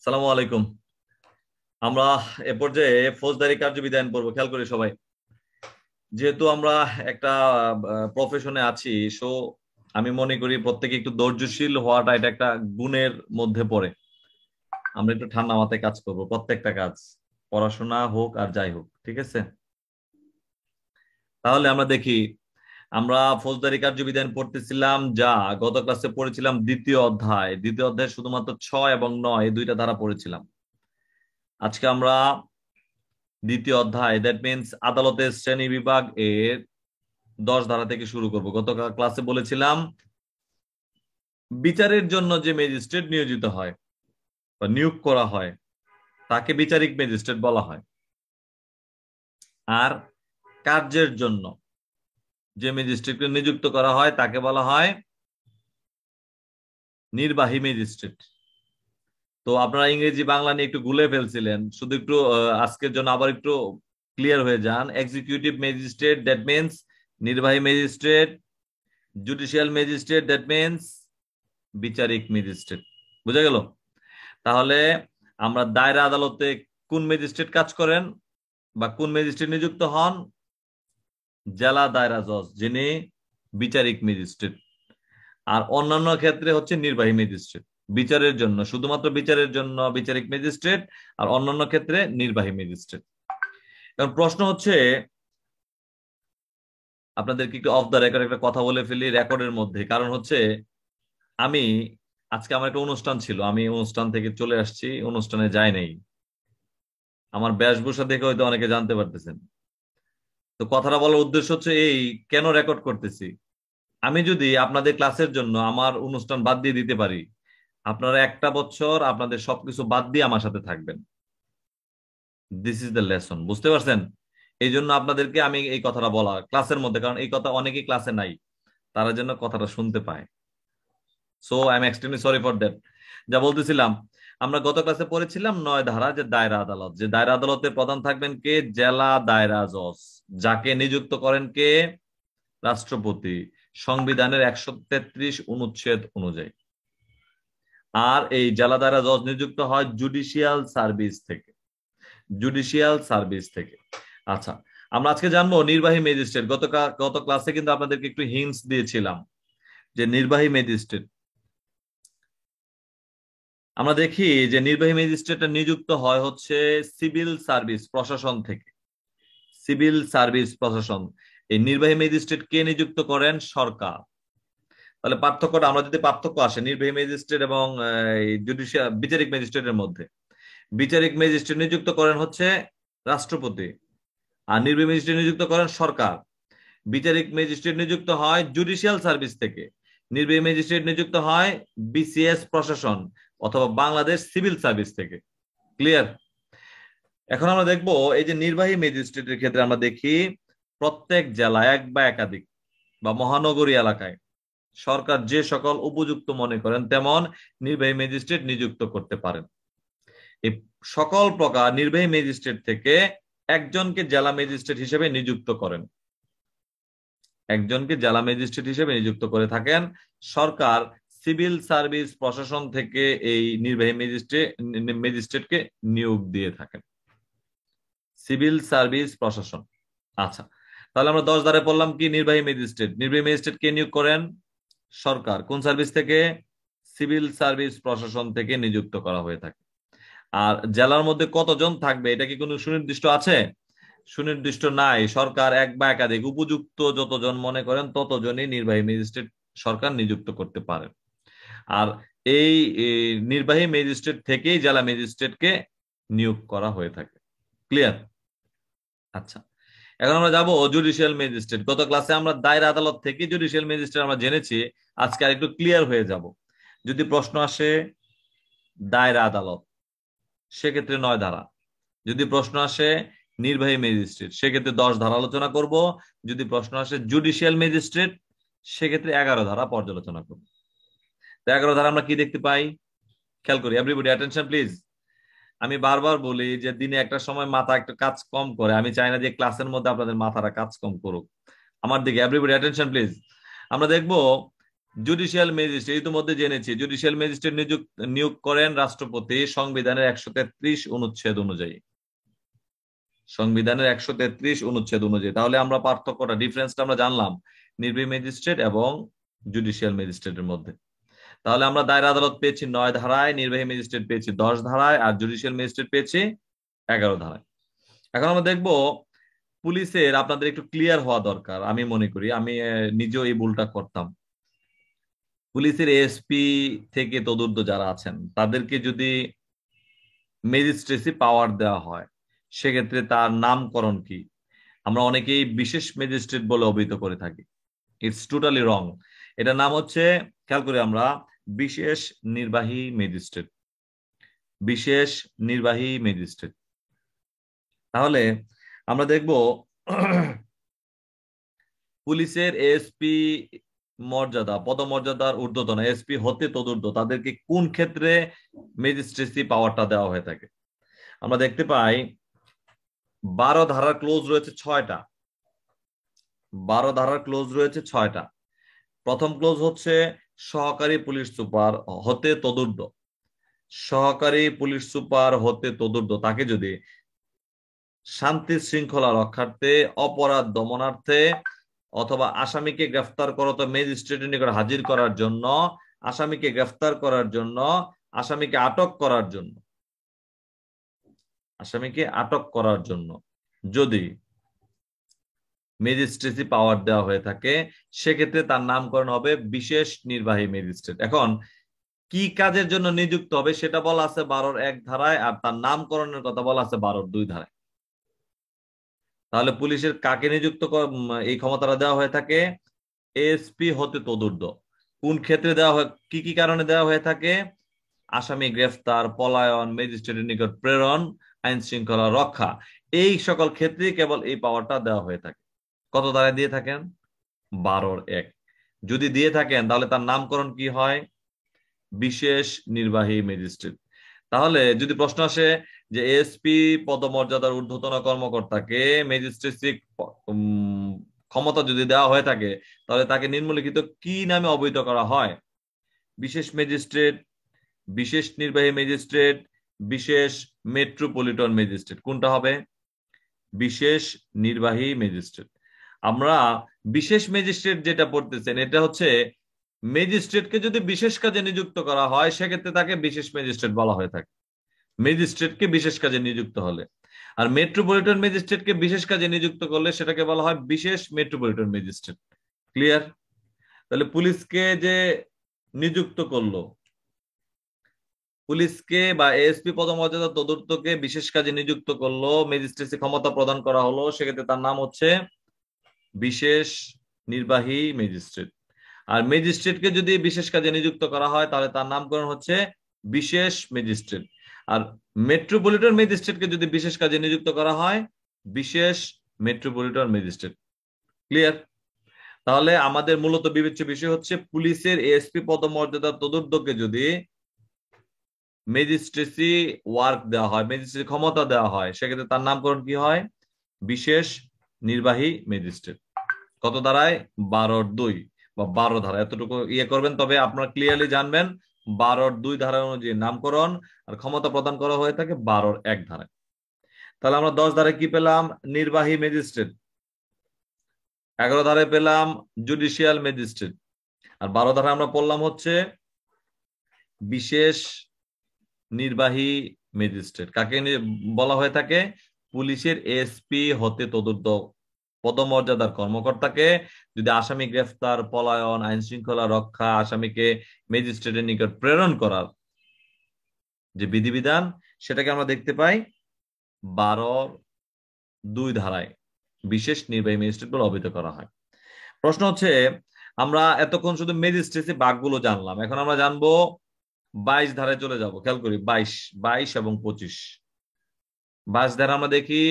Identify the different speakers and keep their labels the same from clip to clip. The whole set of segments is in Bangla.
Speaker 1: সালামু আলাইকুম। আমরা এ পর্যায়ে ফৌজদারি কার্যবিধান পড়বো, খেয়াল করি সবাই। যেহেতু আমরা একটা প্রফেশনে আছি, সো আমি মনে করি প্রত্যেকে একটু ধৈর্যশীল হওয়াটা এটা একটা গুণের মধ্যে পড়ে। আমরা একটু ঠান্ডা মাথায় কাজ করব, প্রত্যেকটা কাজ, পড়াশোনা হোক আর যাই হোক, ঠিক আছে? তাহলে আমরা দেখি, আমরা ফৌজদারি কার্যবিধান পড়তেছিলাম, যা গত ক্লাসে পড়েছিলাম দ্বিতীয় অধ্যায় শুধুমাত্র 6 এবং 9 এই দুইটা ধারা পড়েছিলাম। আজকে আমরা দ্বিতীয় অধ্যায়, দ্যাট মিনস আদালতের শ্রেণী বিভাগ এর 10 ধারা থেকে শুরু করব। গত ক্লাসে বলেছিলাম বিচারের জন্য যে ম্যাজিস্ট্রেট নিয়োজিত হয় বা নিয়োগ করা হয় তাকে বিচারিক ম্যাজিস্ট্রেট বলা হয়। আর কার্যের জন্য যে ম্যাজিস্ট্রেটকে নিযুক্ত করা হয় তাকে বলা হয় নির্বাহী ম্যাজিস্ট্রেট। তো আপনারা ইংরেজি বাংলা নিয়ে একটু গুলে ফেলছিলেন, শুধু একটু আজকের জন্য আবার একটু ক্লিয়ার হয়ে যান। এক্সিকিউটিভ ম্যাজিস্ট্রেট, দ্যাট মিনস নির্বাহী magistrate. Judicial magistrate, that means বিচারিক ম্যাজিস্ট্রেট। বুঝা গেল? তাহলে আমরা দায়রা আদালতে কোন ম্যাজিস্ট্রেট কাজ করেন বা কোন ম্যাজিস্ট্রেট নিযুক্ত হন? জেলা দায়রা জজ, যিনি বিচারিক ম্যাজিস্ট্রেট। আর অন্যান্য ক্ষেত্রে হচ্ছে নির্বাহী ম্যাজিস্ট্রেট। বিচারের জন্য, শুধুমাত্র বিচারের জন্য বিচারিক ম্যাজিস্ট্রেট, আর অন্যান্য ক্ষেত্রে নির্বাহী ম্যাজিস্ট্রেট। এখন প্রশ্ন হচ্ছে, আপনাদেরকে একটু অফ দ্য রেকর্ড একটা কথা বলে ফেলি রেকর্ডের মধ্যে। কারণ হচ্ছে আমি আজকে আমার একটা অনুষ্ঠান ছিল, আমি অনুষ্ঠান থেকে চলে আসছি, অনুষ্ঠানে যাই নাই। আমার বেশভূষা দেখে হয়তো অনেকে জানতে পারতেছেন। তো কথাটা বলার উদ্দেশ্য হচ্ছে এই, কেন রেকর্ড করতেছি। আমি যদি আপনাদের ক্লাসের জন্য আমার অনুষ্ঠান বাদ দিয়ে দিতে পারি, আপনারা একটা বছর আপনাদের সবকিছু বাদ দিয়ে আমার সাথে থাকবেন। দিস ইজ দ্য লেসন, বুঝতে পারছেন? এই জন্য আপনাদেরকে আমি এই কথাটা বলা ক্লাসের মধ্যে, কারণ এই কথা অনেকেই ক্লাসে নাই, তারা যেন কথাটা শুনতে পায়। So I am extremely sorry for that. যা বলতেছিলাম, আমরা গত ক্লাসে পড়েছিলাম 9 ধারা, যে দায়রা আদালত, যে দায়রা আদালতের প্রধান থাকবেন কে? জেলা দায়রা জজ, যাকে নিযুক্ত করেন কে? রাষ্ট্রপতি, সংবিধানের 133 অনুচ্ছেদ অনুযায়ী। আর এই জেলা দায়রা জজ নিযুক্ত হয় জুডিশিয়াল সার্ভিস থেকে। জুডিশিয়াল সার্ভিস থেকে। আচ্ছা, আমরা আজকে জানবো নির্বাহী ম্যাজিস্ট্রেট। গত ক্লাসে কিন্তু আপনাদেরকে একটু হিন্টস দিয়েছিলাম যে নির্বাহী ম্যাজিস্ট্রেট, আমরা দেখি যে নির্বাহী ম্যাজিস্ট্রেটটা নিযুক্ত হয় হচ্ছে সিভিল সার্ভিস প্রশাসন থেকে। সিভিল সার্ভিস প্রশাসন। এই নির্বাহী ম্যাজিস্ট্রেট কে নিযুক্ত করেন? সরকার। তাহলে পার্থক্যটা, আমরা যদি পার্থক্য আসে নির্বাহী ম্যাজিস্ট্রেট এবং জুডিশিয়াল বিচারিক ম্যাজিস্ট্রেটের মধ্যে, বিচারিক ম্যাজিস্ট্রেট নিযুক্ত করেন হচ্ছে রাষ্ট্রপতি, আর নির্বাহী ম্যাজিস্ট্রেট নিযুক্ত করেন সরকার। বিচারিক ম্যাজিস্ট্রেট নিযুক্ত হয় জুডিশিয়াল সার্ভিস থেকে, নির্বাহী ম্যাজিস্ট্রেট নিযুক্ত হয় বিসিএস প্রশাসন অথবা বাংলাদেশ সিভিল সার্ভিস থেকে। ক্লিয়ার? এখন আমরা দেখব এই যে নির্বাহী ম্যাজিস্ট্রেটের ক্ষেত্রে আমরা দেখি প্রত্যেক জেলায় এক বা একাধিক বা মহানগরী এলাকায় সরকার যে সকল উপযুক্ত মনে করেন তেমন নির্বাহী ম্যাজিস্ট্রেট নিযুক্ত করতে পারেন। এই সকল প্রকার নির্বাহী ম্যাজিস্ট্রেট থেকে একজনকে জেলা ম্যাজিস্ট্রেট হিসেবে নিযুক্ত করেন, একজনকে জেলা ম্যাজিস্ট্রেট হিসেবে নিযুক্ত করে থাকেন সরকার। সিভিল সার্ভিস প্রশাসন থেকে এই নির্বাহী ম্যাজিস্ট্রেটকে নিয়োগ দিয়ে থাকেন, সিভিল সার্ভিস প্রশাসন। আচ্ছা, তাহলে আমরা 10 ধারে পড়লাম কি? নির্বাহী ম্যাজিস্ট্রেট। নির্বাহী ম্যাজিস্ট্রেট কে নিয়োগ করেন? সরকার। কোন সার্ভিস থেকে? সিভিল সার্ভিস প্রশাসন থেকে নিযুক্ত করা হয়ে থাকে। আর জেলার মধ্যে কতজন থাকবে এটা কি কোনো সুনির্দিষ্ট আছে? সুনির্দিষ্ট নাই। সরকার এক বা একাধিক উপযুক্ত যতজন মনে করেন ততজনই নির্বাহী ম্যাজিস্ট্রেট সরকার নিযুক্ত করতে পারেন। আর এই নির্বাহী ম্যাজিস্ট্রেট থেকেই জেলা ম্যাজিস্ট্রেটকে নিয়োগ করা হয়ে থাকে। ক্লিয়ার? আচ্ছা, এখন আমরা যাব জুডিশিয়াল ম্যাজিস্ট্রেট। গত ক্লাসে আমরা দায়রা আদালত থেকে জুডিশিয়াল ম্যাজিস্ট্রেট আমরা জেনেছি, আজকে আর একটু ক্লিয়ার হয়ে যাব। যদি প্রশ্ন আসে দায়রা আদালত, সেক্ষেত্রে 9 ধারা। যদি প্রশ্ন আসে নির্বাহী ম্যাজিস্ট্রেট, সেক্ষেত্রে 10 ধারা আলোচনা করব। যদি প্রশ্ন আসে জুডিশিয়াল ম্যাজিস্ট্রেট, সেক্ষেত্রে 11 ধারা পর্যালোচনা করব। তো 11 ধারা আমরা কি দেখতে পাই? খেয়াল করি, এভরিবডি অ্যাটেনশন প্লিজ। আমি বারবার বলি যে দিনে একটা সময় মাথা একটু কাজ কম করে, আমি চাই না যে ক্লাসের মধ্যে আপনাদের মাথাটা কাজ কম করুক। আমার দিকে এভরিবডি অ্যাটেনশন প্লিজ। আমরা দেখব জুডিশিয়াল ম্যাজিস্ট্রেট ইতিমধ্যে জেনেছি, জুডিশিয়াল ম্যাজিস্ট্রেট নিয়োগ করেন রাষ্ট্রপতি সংবিধানের 133 অনুচ্ছেদ অনুযায়ী, সংবিধানের 133 অনুচ্ছেদ অনুযায়ী। তাহলে আমরা পার্থক্যটা, ডিফারেন্সটা আমরা জানলাম নির্বাহী ম্যাজিস্ট্রেট এবং জুডিশিয়াল ম্যাজিস্ট্রেটের মধ্যে। তাহলে আমরা দায়রা আদালত পেয়েছি 9 ধারায়, নির্বাহী ম্যাজিস্ট্রেট পেয়েছি 10 ধারায়, আর জুডিশিয়াল ম্যাজিস্ট্রেট পেয়েছি 11 ধারায়। এখন আমরা দেখব পুলিশের, আপনাদের একটু ক্লিয়ার হওয়া দরকার, আমি মনে করি, আমি নিজেও এই ভুলটা করতাম। পুলিশের এসপি থেকে তদূর্ধ্ব যারা আছেন তাদেরকে যদি ম্যাজিস্ট্রেসি পাওয়ার দেওয়া হয়, সেক্ষেত্রে তার নামকরণ কি? আমরা অনেকেই বিশেষ ম্যাজিস্ট্রেট বলে অভিহিত করে থাকি। ইটস টোটালি রং। এটার নাম হচ্ছে, খেয়াল করি আমরা, বিশেষ নির্বাহী ম্যাজিস্ট্রেট, বিশেষ নির্বাহী ম্যাজিস্ট্রেট। তাহলে আমরা দেখব পুলিশের এসপি মর্যাদা, পদমর্যাদার ঊর্ধ্বতন, এসপি হতে তদূর্ধ্ব, তাদেরকে কোন ক্ষেত্রে ম্যাজিস্ট্রেসি পাওয়ারটা দেওয়া হয়ে থাকে? আমরা দেখতে পাই 12 ধারার ক্লোজ রয়েছে 6টা। 12 ধারার ক্লোজ রয়েছে 6টা। প্রথম ক্লোজ হচ্ছে সহকারী পুলিশ সুপার হতে তদূর্ধ্ব, সহকারী পুলিশ সুপার হতে তদূর্ধ্ব তাকে যদি শান্তি শৃঙ্খলা রক্ষার্থে, অপরাধ দমনার্থে অথবা আসামিকে গ্রেফতার করত ম্যাজিস্ট্রেটের নিকট হাজির করার জন্য, আসামিকে গ্রেফতার করার জন্য, আসামিকে আটক করার জন্য, আসামিকে আটক করার জন্য যদি ম্যাজিস্ট্রেসি পাওয়ার দেওয়া হয়ে থাকে, সেক্ষেত্রে তার নামকরণ হবে বিশেষ নির্বাহী ম্যাজিস্ট্রেট। এখন কি কাজের জন্য নিযুক্ত হবে সেটা বলা আছে 12-1 ধারায়, আর তার নামকরণের কথা বলা আছে 12-2 ধারায়। তাহলে পুলিশের কাকে নিযুক্ত এই ক্ষমতাটা দেওয়া হয়ে থাকে? এসপি হতে তদূর্ধ্ব। কোন ক্ষেত্রে দেওয়া হয়, কি কি কারণে দেওয়া হয়ে থাকে? আসামি গ্রেফতার, পলায়ন, ম্যাজিস্ট্রেটের নিকট প্রেরণ, আইন শৃঙ্খলা রক্ষা, এই সকল ক্ষেত্রে কেবল এই পাওয়ারটা দেওয়া হয়ে থাকে। কত ধারায় দিয়ে থাকেন? 12-1। যদি দিয়ে থাকেন তাহলে তার নামকরণ কি হয়? বিশেষ নির্বাহী ম্যাজিস্ট্রেট। তাহলে যদি প্রশ্ন আসে যে এসপি পদমর্যাদার ঊর্ধ্বতন কর্মকর্তাকে ম্যাজিস্ট্রেসি ক্ষমতা যদি দেওয়া হয়ে থাকে, তাহলে তাকে নিম্নলিখিত কি নামে অবহিত করা হয়? বিশেষ ম্যাজিস্ট্রেট, বিশেষ নির্বাহী ম্যাজিস্ট্রেট, বিশেষ মেট্রোপলিটন ম্যাজিস্ট্রেট। কোনটা হবে? বিশেষ নির্বাহী ম্যাজিস্ট্রেট। আমরা বিশেষ ম্যাজিস্ট্রেট যেটা পড়তেছেন, এটা হচ্ছে ম্যাজিস্ট্রেটকে যদি বিশেষ কাজে নিযুক্ত করা হয়, সেক্ষেত্রে তাকে বিশেষ ম্যাজিস্ট্রেট বলা হয়ে থাকে, ম্যাজিস্ট্রেটকে বিশেষ কাজে নিযুক্ত হলে। আর মেট্রোপলিটন ম্যাজিস্ট্রেটকে বিশেষ কাজে নিযুক্ত করলে সেটাকে বলা হয় বিশেষ মেট্রোপলিটন ম্যাজিস্ট্রেট। ক্লিয়ার? তাহলে পুলিশকে যে নিযুক্ত করলো, পুলিশকে বা এসপি পদমর্যাদা তদূর্ধ্বকে বিশেষ কাজে নিযুক্ত করলো, ম্যাজিস্ট্রেসি ক্ষমতা প্রদান করা হলো, সেক্ষেত্রে তার নাম হচ্ছে বিশেষ নির্বাহী ম্যাজিস্ট্রেট। আর ম্যাজিস্ট্রেটকে যদি বিশেষ কাজে নিযুক্ত করা হয়, তাহলে তার নামকরণ হচ্ছে বিশেষ ম্যাজিস্ট্রেট। আর মেট্রোপলিটন ম্যাজিস্ট্রেটকে যদি বিশেষ কাজে নিযুক্ত করা হয়, বিশেষ মেট্রোপলিটন ম্যাজিস্ট্রেট। ক্লিয়ার? তাহলে আমাদের মূলত বিবেচ্য বিষয় হচ্ছে পুলিশের এসপি পদমর্যাদা তদূর্ধ্বকে যদি ম্যাজিস্ট্রেসি ওয়ার্ক দেওয়া হয়, ম্যাজিস্ট্রেসি ক্ষমতা দেওয়া হয়, সেক্ষেত্রে তার নামকরণ কি হয়? বিশেষ নির্বাহী ম্যাজিস্ট্রেট। কত ধারায়? 12-2 বা 12 ধারা, এতটুকু ইয়ে করবেন। তবে আপনারা ক্লিয়ারলি জানবেন 12-2 ধারা অনুযায়ী নামকরণ আর ক্ষমতা প্রদান করা হয়ে থাকে 12-1 ধারায়। তাহলে আমরা 10 ধারায় কি পেলাম? নির্বাহী ম্যাজিস্ট্রেট। 11 ধারায় পেলাম জুডিশিয়াল ম্যাজিস্ট্রেট। আর 12 ধারায় আমরা পড়লাম হচ্ছে বিশেষ নির্বাহী ম্যাজিস্ট্রেট। কাকে বলা হয়ে থাকে? পুলিশের এসপি হতে তদূর্ধ্ব পদমর্যাদার কর্মকর্তাকে যদি আসামি গ্রেফতার, পলায়ন, আইন শৃঙ্খলা রক্ষা, আসামিকে ম্যাজিস্ট্রেটের নিকট প্রেরণ করার যে বিধিবিধান, সেটাকে আমরা দেখতে পাই 12-2 ধারায় বিশেষ নির্বাহী ম্যাজিস্ট্রেট বলে অভিহিত করা হয়। প্রশ্ন হচ্ছে, আমরা এতক্ষণ শুধু ম্যাজিস্ট্রেসি ভাগগুলো জানলাম, এখন আমরা জানবো 22 ধারায় চলে যাব। খেয়াল করি 22 এবং 25। 22 ধারা আমরা দেখি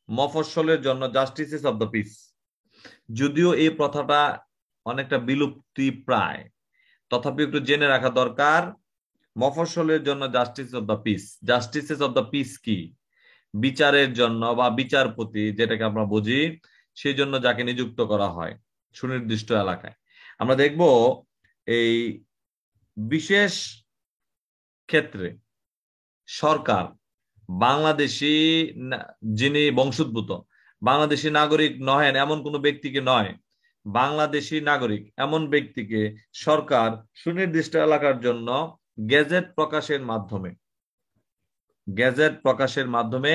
Speaker 1: মফস্বলের জন্য জাস্টিসেস অব দ্য পিস। যদিও এই প্রথাটা অনেকটা বিলুপ্তি প্রায়, তথাপি একটু জেনে রাখা দরকার। মফস্বলের জন্য justice of the piece. Justices of the piece কি? বিচারের জন্য বা বিচারপতি যেটাকে আমরা বুঝি, সেই জন্য যাকে নিযুক্ত করা হয় সুনির্দিষ্ট এলাকায়। আমরা দেখব এই বিশেষ ক্ষেত্রে সরকার বাংলাদেশি যিনি বংশোদ্ভূত বাংলাদেশি নাগরিক নহেন এমন কোন ব্যক্তিকে নয়, বাংলাদেশি নাগরিক এমন ব্যক্তিকে সরকার সুনির্দিষ্ট এলাকার জন্য গেজেট প্রকাশের মাধ্যমে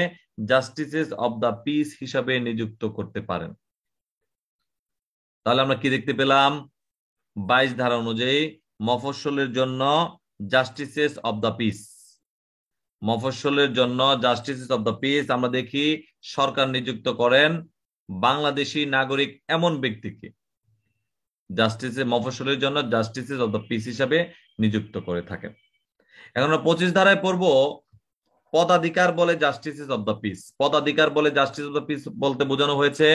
Speaker 1: জাস্টিসেস অব দ্য পিস হিসাবে নিযুক্ত করতে পারেন। তাহলে আমরা কি দেখতে পেলাম? 22 ধারা অনুযায়ী মফস্বলের জন্য জাস্টিসেস অব দ্য পিস, মফস্বলের জন্য জাস্টিসেস অব দ্য পিস আমরা দেখি সরকার নিযুক্ত করেন বাংলাদেশি নাগরিক এমন ব্যক্তিকে মফস্বলের জন্য জাস্টিসেস অব দ্য পিস হিসাবে নিযুক্ত করে থাকেন। এখন আমরা 25 ধারায় পড়বো পদাধিকার বলে জাস্টিসেস অব দ্য পিস। পদাধিকার বলে জাস্টিস অব দ্য পিস বলতে বোঝানো হয়েছে,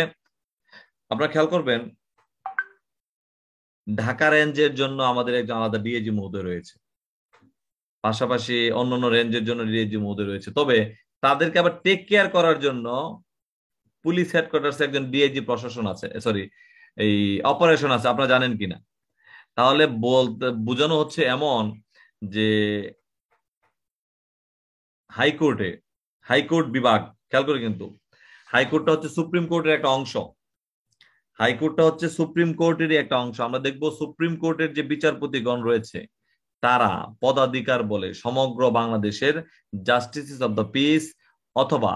Speaker 1: আপনারা খেয়াল করবেন, ঢাকা রেঞ্জের জন্য আমাদের একজন আলাদা ডিআইজি মহোদয় রয়েছে, পাশাপাশি অন্যান্য রেঞ্জের জন্য ডিআইজি মহোদয় রয়েছে। তবে তাদেরকে আবার টেক কেয়ার করার জন্য পুলিশ হেডকোয়ার্টার্সে একজন ডিআইজি প্রশাসন আছে, সরি এই অপারেশন আছে, আপনারা জানেন কিনা? তাহলে বলতে বোঝানো হচ্ছে এমন যে হাইকোর্ট বিভাগ, খেয়াল করে, কিন্তু হাইকোর্টটা হচ্ছে সুপ্রিম কোর্টের একটা অংশ, হাইকোর্টটা হচ্ছে সুপ্রিম কোর্টেরই একটা অংশ। আমরা দেখব সুপ্রিম কোর্টের যে বিচারপতিগণ রয়েছে তারা পদাধিকার বলে সমগ্র বাংলাদেশের জাস্টিসেস অব দ্য পিস অথবা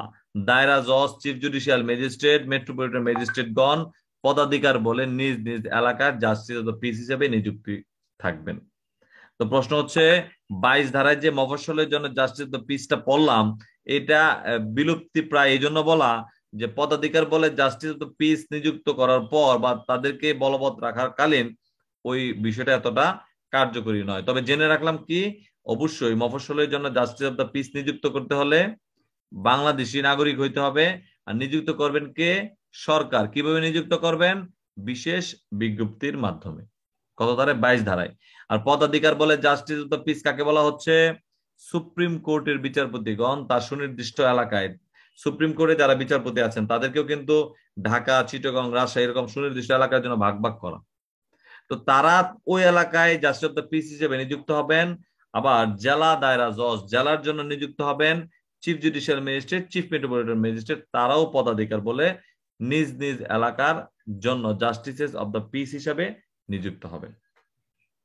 Speaker 1: দায়রা জজ, চিফ জুডিশিয়াল ম্যাজিস্ট্রেট, মেট্রোপলিটন ম্যাজিস্ট্রেটগণ পদাধিকার বলে নিজ নিজ এলাকার জাস্টিস অব দ্য পিস হিসেবে নিযুক্তি থাকবেন। তো প্রশ্ন হচ্ছে 22 ধারায় যে মফস্বলের জন্য জাস্টিস অব দ্য পিসটা পড়লাম, এটা বিলুপ্তি প্রায় এই জন্য বলা যে পদাধিকার বলে জাস্টিস অব দ্য পিস নিযুক্ত করার পর বা তাদেরকে বলবৎ রাখার কালীন ওই বিষয়টা এতটা কার্যকরী নয়। তবে জেনে রাখলাম কি, অবশ্যই মফস্বলের জন্য জাস্টিস অব দ্য পিস নিযুক্ত করতে হলে বাংলাদেশি নাগরিক হইতে হবে। আর নিযুক্ত করবেন কে? সরকার। কিভাবে নিযুক্ত করবেন? বিশেষ বিজ্ঞপ্তির মাধ্যমে। কত ধারায়? 22 ধারায়। আর পদাধিকার বলে জাস্টিস অব দ্য পিস কাকে বলা হচ্ছে? সুপ্রিম কোর্টের বিচারপতিগণ তার সুনির্দিষ্ট এলাকায়, সুপ্রিম কোর্টে যারা বিচারপতি আছেন তাদেরকেও কিন্তু ঢাকা, চিটাগং, রাজশাহী এরকম সুনির্দিষ্ট এলাকার জন্য ভাগ ভাগ করা। তো তারা ওই এলাকায় জাস্টিস অব দ্য পিস হিসেবে নিযুক্ত হবেন। আবার জেলা দায়রা জজ, জেলার জন্য নিযুক্ত হবেন chief judicial magistrate, chief metropolitan magistrate, তারাও পদাধিকার বলে নিজ নিজ এলাকার জন্য জাস্টিসেস অব দ্য পিস হিসেবে নিযুক্ত হবেন।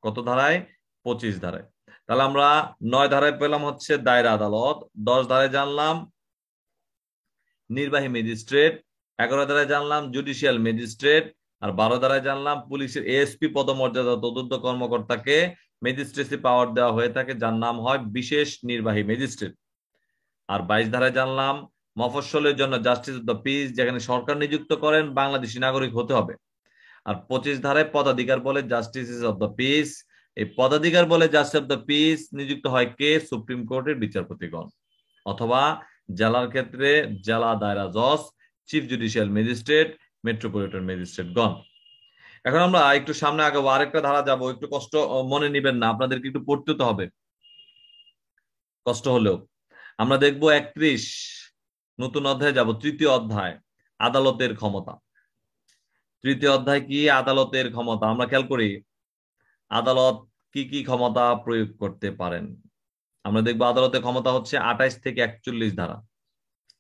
Speaker 1: কত ধারায়? 25 ধারায়। তাহলে আমরা 9 ধারায় পেলাম হচ্ছে দায়রা আদালত, 10 ধারায় জানলাম নির্বাহী ম্যাজিস্ট্রেট, 11 ধারায় জানলাম জুডিশিয়াল ম্যাজিস্ট্রেট, আর 12 ধারায় জানলাম পুলিশের এএসপি পদমর্যাদা তদন্ত কর্মকর্তাকে ম্যাজিস্ট্রেসি পাওয়ার দেওয়া হয়ে থাকে যার নাম হয় বিশেষ নির্বাহী ম্যাজিস্ট্রেট। আর 22 ধারায় জানলাম মফস্বলের জন্য জাস্টিস অব দ্য পিস, যেখানে সরকার নিযুক্ত করেন বাংলাদেশি নাগরিক হতে হবে। আর 25 ধারায় পদাধিকার বলে জাস্টিস অব দ্য পিস, এই পদাধিকার বলে জাস্টিস অব দ্য পিস নিযুক্ত হয় কে? সুপ্রিম কোর্টের বিচারপতিগণ অথবা জেলার ক্ষেত্রে জেলা দায়রা জজ, চিফ জুডিশিয়াল ম্যাজিস্ট্রেট, মেট্রোপলিটন ম্যাজিস্ট্রেটগণ। এখন আমরা একটু সামনে আগাবো, আরেকটা ধারা যাব, একটু কষ্ট মনে নিবেন না, আপনাদেরকে একটু পড়তে তো হবে কষ্ট হলেও। আমরা দেখবো 31 নতুন অধ্যায়ে যাব, তৃতীয় অধ্যায় আদালতের ক্ষমতা। তৃতীয় অধ্যায় কি? আদালতের ক্ষমতা। আমরা খেয়াল করি আদালত কি কি ক্ষমতা প্রয়োগ করতে পারেন। আমরা দেখবো আদালতের ক্ষমতা হচ্ছে 28 থেকে 41 ধারা।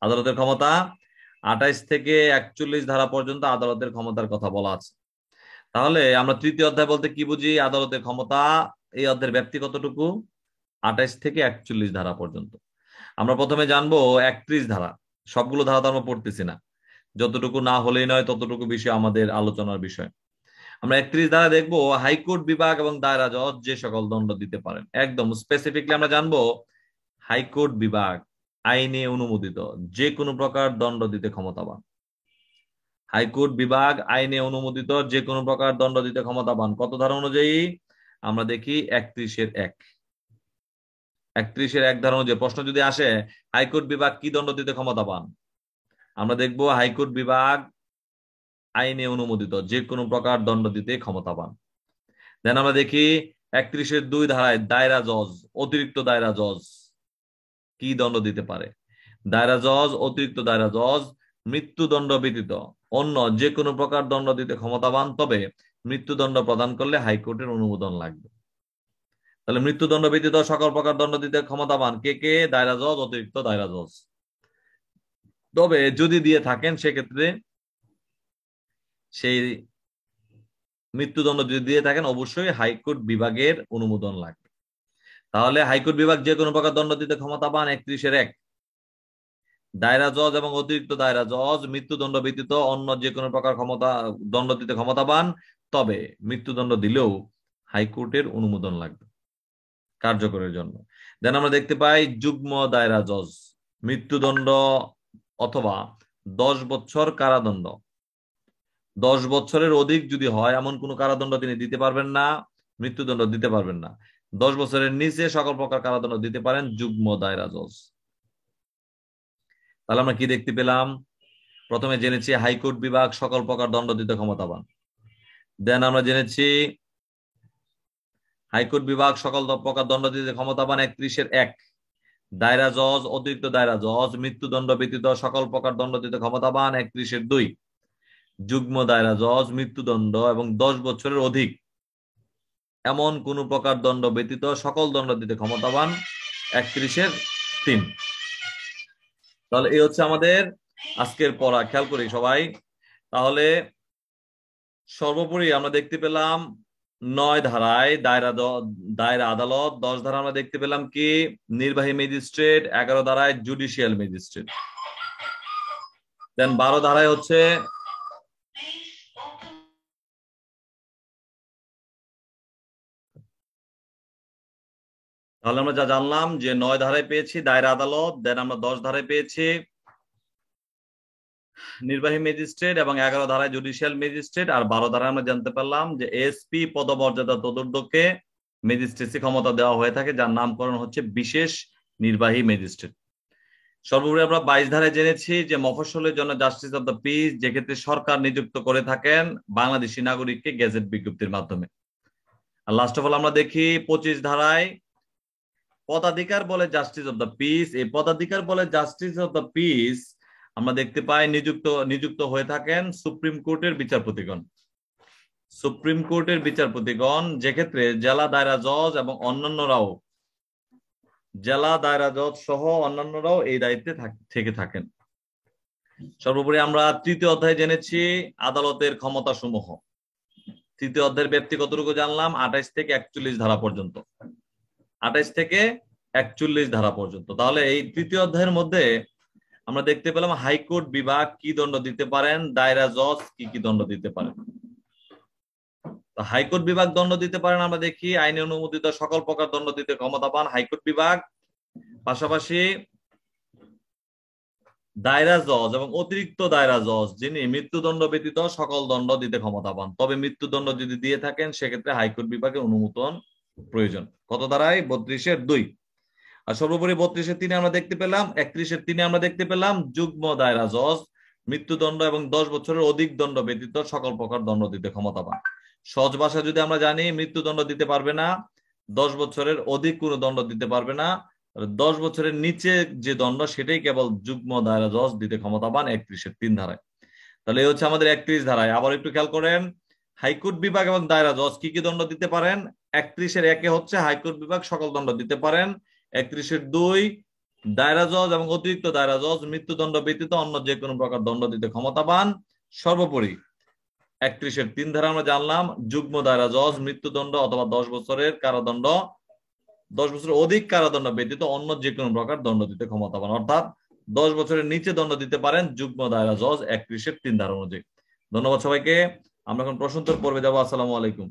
Speaker 1: আদালতের ক্ষমতা 28 থেকে 41 ধারা পর্যন্ত আদালতের ক্ষমতার কথা বলা আছে। তাহলে আমরা তৃতীয় অধ্যায় বলতে কি বুঝি? আদালতের ক্ষমতা, এই অধ্যায়ের ব্যাপ্তি কতটুকু? 28 থেকে 41 ধারা পর্যন্ত। আমরা প্রথমে জানবো 31 ধারা। সবগুলো ধারা তো আমরা পড়তেছি না, যতটুকু না হলেই নয় ততটুকু বিষয় আমাদের আলোচনার বিষয়। আমরা 31 ধারা দেখবো হাইকোর্ট বিভাগ এবং দায়রা জজ যে সকল দণ্ড দিতে পারেন। একদম স্পেসিফিকলি আমরা জানবো হাইকোর্ট বিভাগ আইনে অনুমোদিত যে কোনো প্রকার দণ্ড দিতে ক্ষমতাবান। হাইকোর্ট বিভাগ আইনে অনুমোদিত যে কোনো প্রকার দণ্ড দিতে ক্ষমতাবান। কত ধারা অনুযায়ী? আমরা দেখি 31-1। 31-1 ধারা অনুযায়ী প্রশ্ন যদি আসে হাইকোর্ট বিভাগ কি দণ্ড দিতে ক্ষমতাবান, আমরা দেখবো হাইকোর্ট বিভাগ আইনে অনুমোদিত যে কোনো প্রকার দণ্ড দিতে ক্ষমতাবান। দেন আমরা দেখি 31-2 ধারায় দায়রা জজ, অতিরিক্ত দায়রা জজ কি দণ্ড দিতে পারে। দায়রা জজ, অতিরিক্ত দায়রা জজ মৃত্যুদণ্ড ব্যতীত অন্য যে কোনো প্রকার দণ্ড দিতে ক্ষমতাবান, তবে মৃত্যুদণ্ড প্রদান করলে হাইকোর্টের অনুমোদন লাগবে। তাহলে মৃত্যুদণ্ড ব্যতীত সকল প্রকার দণ্ড দিতে ক্ষমতাবান কে কে? দায়রা জজ, অতিরিক্ত দায়রা জজ। তবে যদি দিয়ে থাকেন সেক্ষেত্রে সেই মৃত্যুদণ্ড যদি দিয়ে থাকেন অবশ্যই হাইকোর্ট বিভাগের অনুমোদন লাগবে। তাহলে হাইকোর্ট বিভাগ যে কোনো প্রকার দণ্ড দিতে ক্ষমতাবান 31-1। দায়রা জজ এবং অতিরিক্ত দায়রা জজ মৃত্যুদণ্ড ব্যতীত অন্য যে কোনো প্রকার দণ্ড দিতে ক্ষমতাবান, তবে মৃত্যুদণ্ড দিলেও হাইকোর্টের অনুমোদন লাগবে কার্যকরের জন্য। দেন আমরা দেখতে পাই যুগ্ম দায়রা জজ মৃত্যুদণ্ড অথবা 10 বছর কারাদণ্ড, 10 বছরের অধিক যদি হয় এমন কোন কারাদণ্ড তিনি দিতে পারবেন না, মৃত্যুদণ্ড দিতে পারবেন না। 10 বছরের নিচে সকল প্রকার কারাদণ্ড দিতে পারেন যুগ্ম দায়রা জজ। তাহলে আমরা কি দেখতে পেলাম? প্রথমে জেনেছি হাইকোর্ট বিভাগ সকল প্রকার দণ্ড দিতে ক্ষমতাবান। দেন আমরা জেনেছি হাইকোর্ট বিভাগ সকল প্রকার দণ্ড দিতে ক্ষমতাবান 31-1। দায়রা জজ, অতিরিক্ত দায়রা জজ মৃত্যুদণ্ড ব্যতীত সকল প্রকার দণ্ড দিতে ক্ষমতাবান 31-2। যুগ্ম দায়রা জজ মৃত্যুদণ্ড এবং 10 বছরের অধিক এমন কোন প্রকার দণ্ড ব্যতীত সকল দণ্ড দিতে ক্ষমতাবান 31-3। তাহলে এই হচ্ছে আমাদের আজকের পড়া। খেয়াল করি সবাই। তাহলে সর্বোপরি আমরা দেখতে পেলাম 9 ধারায় দায়রা আদালত, 10 ধারা আমরা দেখতে পেলাম কি নির্বাহী ম্যাজিস্ট্রেট, 11 ধারায় জুডিশিয়াল ম্যাজিস্ট্রেট, দেন 12 ধারায় হচ্ছে তাহলে আমরা যা জানলাম যে 9 ধারায় পেয়েছি দায়রা আদালত, দেন আমরা 10 ধারায় পেয়েছি নির্বাহী ম্যাজিস্ট্রেট এবং 11 ধারায় জুডিশিয়াল ম্যাজিস্ট্রেট, আর 12 ধারায় আমরা জানতে পারলাম যে এসপি পদমর্যাদা তদুর্ধ্বকে ম্যাজিস্ট্রেসি ক্ষমতা দেওয়া হয়ে থাকে, যার নামকরণ হচ্ছে বিশেষ নির্বাহী ম্যাজিস্ট্রেট। সর্বোপরি আমরা 22 ধারায় জেনেছি যে মফস্বলের জন্য জাস্টিস অব দ্য পিস, যেক্ষেত্রে সরকার নিযুক্ত করে থাকেন বাংলাদেশি নাগরিককে গেজেট বিজ্ঞপ্তির মাধ্যমে। আর লাস্ট অফ অল আমরা দেখি 25 ধারায় পদাধিকার বলে জাস্টিস অব দ্য পিস। এই পদাধিকার বলে জাস্টিস অব দ্য পিস আমরা দেখতে পাই নিযুক্ত হয়ে থাকেন সুপ্রিম কোর্টের বিচারপতিগণ। সুপ্রিম কোর্টের বিচারপতিগণ, যেক্ষেত্রে জেলা দায়রা জজ এবং অন্যান্যরাও, জেলা দায়রা জজ সহ অন্যান্যরাও এই দায়িত্বে থেকে থাকেন। সর্বোপরি আমরা 3য় অধ্যায়ে জেনেছি আদালতের ক্ষমতা সমূহ। 3য় অধ্যায়ের ব্যাপ্তি কতটুকু জানলাম? 28 থেকে 41 ধারা পর্যন্ত। 28 থেকে 41 ধারা পর্যন্ত। তাহলে এই 3য় অধ্যায়ের মধ্যে আমরা দেখতে পেলাম হাইকোর্ট বিভাগ কি দণ্ড দিতে পারেন, দায়রা জজ কি কি দণ্ড দিতে পারেন। হাইকোর্ট বিভাগ দণ্ড দিতে পারেন আমরা দেখি আইনে অনুমোদিত সকল প্রকার দণ্ড দিতে ক্ষমতাবান হাইকোর্ট বিভাগ। পাশাপাশি দায়রা জজ এবং অতিরিক্ত দায়রা জজ যিনি মৃত্যুদণ্ড ব্যতীত সকল দণ্ড দিতে ক্ষমতাবান, তবে মৃত্যুদণ্ড যদি দিয়ে থাকেন সেক্ষেত্রে হাইকোর্ট বিভাগের অনুমোদন প্রয়োজন। কত ধারায়? 32-2। আর সর্বোপরি 32-3 আমরা দেখতে পেলাম, 31-3 আমরা দেখতে পেলাম যুগ্ম দায়রা জজ মৃত্যুদণ্ড এবং 10 বছরের অধিক দণ্ড ব্যতীত সকল প্রকার দণ্ড দিতে ক্ষমতাবান। সহজ ভাষা যদি আমরা জানি, মৃত্যুদণ্ড দিতে পারবে না, 10 বছরের অধিক কোনো দণ্ড দিতে পারবে না, 10 বছরের নিচে যে দণ্ড সেটাই কেবল যুগ্ম দায়রা জজ দিতে ক্ষমতাবান 31-3 ধারায়। তাহলে এই হচ্ছে আমাদের 31 ধারায়। আবার একটু খেয়াল করেন, হাইকোর্ট বিভাগ এবং দায়রা জজ কি কি দণ্ড দিতে পারেন? 31-1 হচ্ছে হাইকোর্ট বিভাগ সকল দণ্ড দিতে পারেন। 31-2 দায়রা জজ এবং অতিরিক্ত দায়রা জজ মৃত্যুদণ্ড ব্যতীত অন্য যে কোনো প্রকার দণ্ড দিতে ক্ষমতাবান। সর্বোপরি 31-3 ধারা আমরা জানলাম যুগ্ম দায়রা জজ মৃত্যুদণ্ড অথবা 10 বছরের কারাদণ্ড, 10 বছরের অধিক কারাদণ্ড ব্যতীত অন্য যে কোনো প্রকার দণ্ড দিতে ক্ষমতাবান, অর্থাৎ 10 বছরের নিচে দণ্ড দিতে পারেন যুগ্ম দায়রা জজ 31-3 ধারা অনুযায়ী। ধন্যবাদ সবাইকে। আমরা এখন প্রশ্নোত্তর পর্বে যাবো। আসসালামু আলাইকুম।